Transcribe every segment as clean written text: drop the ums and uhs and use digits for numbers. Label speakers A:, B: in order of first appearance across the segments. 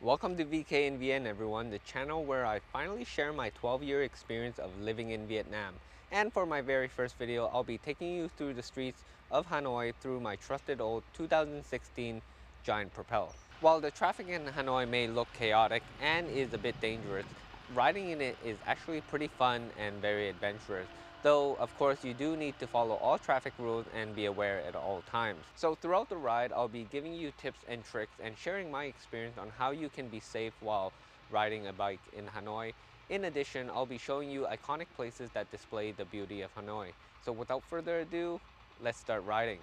A: Welcome to VK in VN everyone, the channel where I finally share my 12-year experience of living in Vietnam. And for my very first video, I'll be taking you through the streets of Hanoi through my trusted old 2016 Giant Propel. While the traffic in Hanoi may look chaotic and is a bit dangerous, riding in it is actually pretty fun and very adventurous. Though, of course, you do need to follow all traffic rules and be aware at all times. So throughout the ride, I'll be giving you tips and tricks and sharing my experience on how you can be safe while riding a bike in Hanoi. In addition, I'll be showing you iconic places that display the beauty of Hanoi. So without further ado, let's start riding.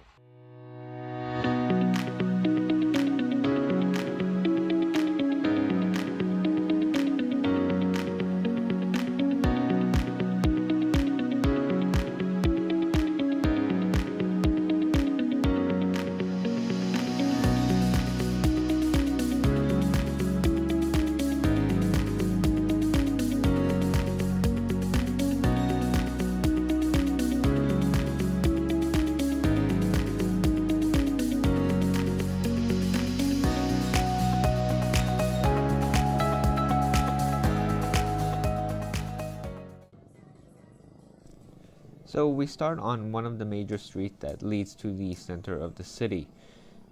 A: So we start on one of the major streets that leads to the center of the city.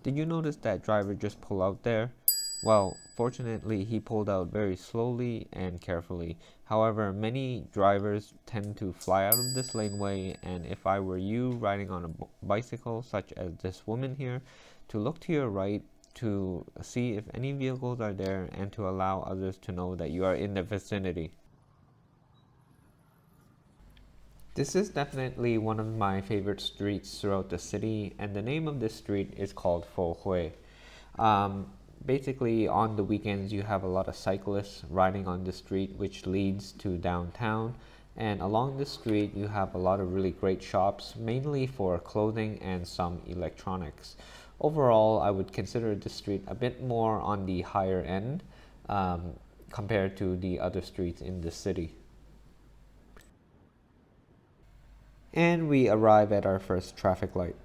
A: Did you notice that driver just pull out there? Well, fortunately he pulled out very slowly and carefully. However, many drivers tend to fly out of this laneway, and if I were you riding on a bicycle such as this woman here, to look to your right to see if any vehicles are there and to allow others to know that you are in the vicinity. This is definitely one of my favorite streets throughout the city, and the name of this street is called Pho Hui. Basically, on the weekends, you have a lot of cyclists riding on the street, which leads to downtown. And along the street, you have a lot of really great shops, mainly for clothing and some electronics. Overall, I would consider this street a bit more on the higher end compared to the other streets in the city. And we arrive at our first traffic light.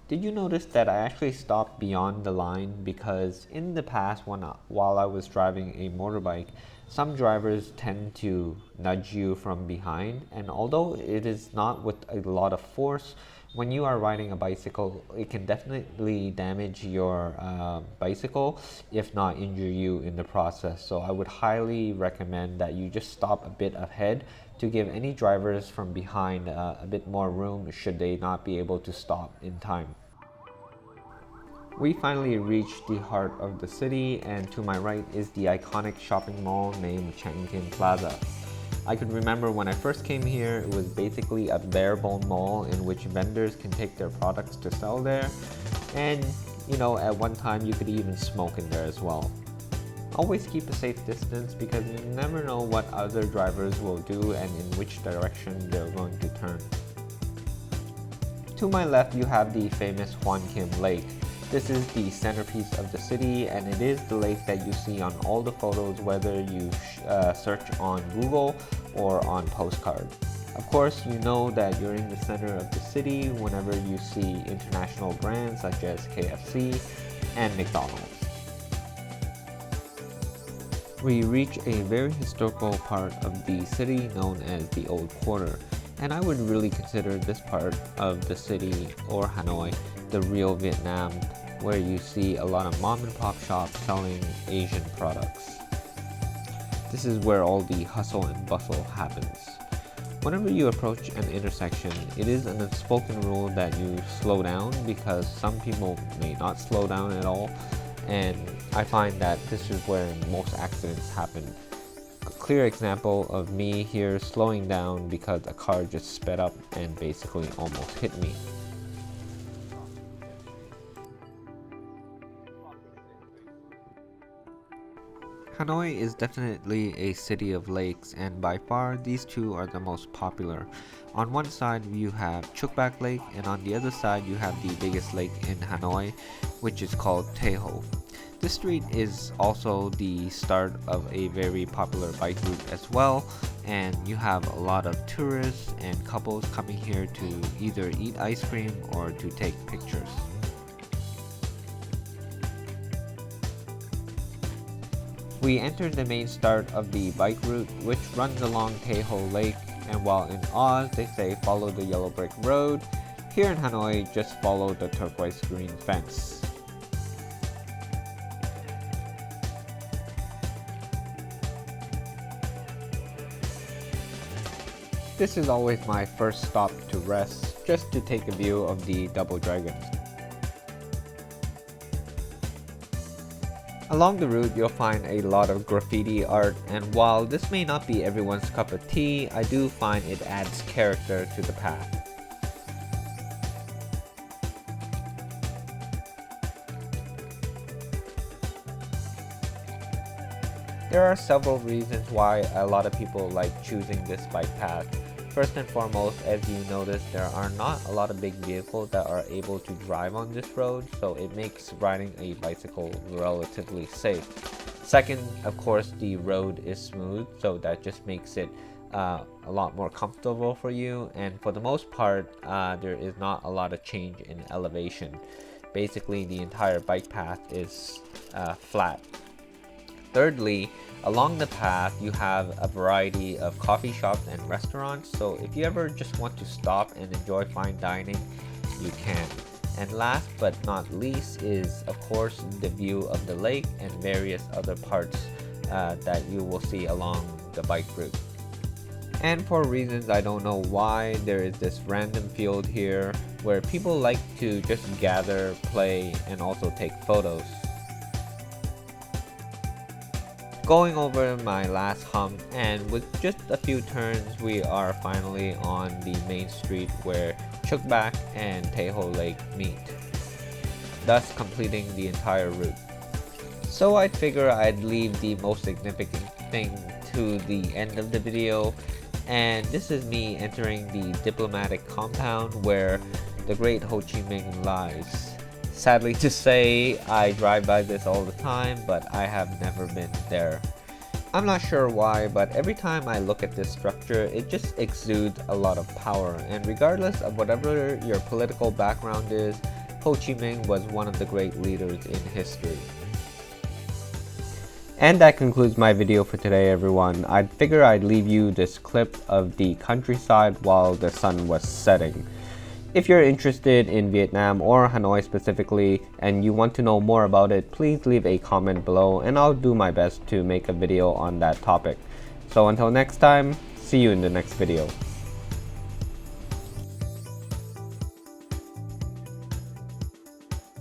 A: Did you notice that I actually stopped beyond the line because in the past while I was driving a motorbike, some drivers tend to nudge you from behind, and although it is not with a lot of force, when you are riding a bicycle, it can definitely damage your bicycle, if not injure you in the process. So I would highly recommend that you just stop a bit ahead to give any drivers from behind a bit more room should they not be able to stop in time. We finally reached the heart of the city, and to my right is the iconic shopping mall named Huan Kim Plaza. I could remember when I first came here, it was basically a bare-bone mall in which vendors can take their products to sell there, and at one time you could even smoke in there as well. Always keep a safe distance because you never know what other drivers will do and in which direction they're going to turn. To my left, you have the famous Huan Kim Lake. This is the centerpiece of the city, and it is the lake that you see on all the photos, whether you search on Google or on postcard. Of course, you know that you're in the center of the city whenever you see international brands such as KFC and McDonald's. We reach a very historical part of the city known as the Old Quarter, and I would really consider this part of the city, or Hanoi, the real Vietnam, where you see a lot of mom and pop shops selling Asian products. This is where all the hustle and bustle happens. Whenever you approach an intersection, it is an unspoken rule that you slow down because some people may not slow down at all, and I find that this is where most accidents happen. A clear example of me here slowing down because a car just sped up and basically almost hit me. Hanoi is definitely a city of lakes, and by far these two are the most popular. On one side you have Chuk Bak Lake, and on the other side you have the biggest lake in Hanoi, which is called Taeho. This street is also the start of a very popular bike route as well, and you have a lot of tourists and couples coming here to either eat ice cream or to take pictures. We entered the main start of the bike route, which runs along Taeho Lake, and while in Oz they say follow the yellow brick road, here in Hanoi just follow the turquoise green fence. This is always my first stop to rest, just to take a view of the double dragons. Along the route, you'll find a lot of graffiti art, and while this may not be everyone's cup of tea, I do find it adds character to the path. There are several reasons why a lot of people like choosing this bike path. First and foremost, as you notice, there are not a lot of big vehicles that are able to drive on this road, so it makes riding a bicycle relatively safe. Second, of course, the road is smooth, so that just makes it a lot more comfortable for you, and for the most part, there is not a lot of change in elevation. Basically, the entire bike path is flat. Thirdly, along the path you have a variety of coffee shops and restaurants, so if you ever just want to stop and enjoy fine dining, you can. And last but not least is of course the view of the lake and various other parts that you will see along the bike route. And for reasons I don't know why, there is this random field here where people like to just gather, play, and also take photos. Going over my last hump, and with just a few turns we are finally on the main street where Chukbak and Taeho Lake meet, thus completing the entire route. So I'd figure I'd leave the most significant thing to the end of the video, and this is me entering the diplomatic compound where the great Ho Chi Minh lies. Sadly to say, I drive by this all the time, but I have never been there. I'm not sure why, but every time I look at this structure, it just exudes a lot of power, and regardless of whatever your political background is, Ho Chi Minh was one of the great leaders in history. And that concludes my video for today, everyone. I'd figure I'd leave you this clip of the countryside while the sun was setting. If you're interested in Vietnam or Hanoi specifically and you want to know more about it, please leave a comment below and I'll do my best to make a video on that topic. So until next time, see you in the next video.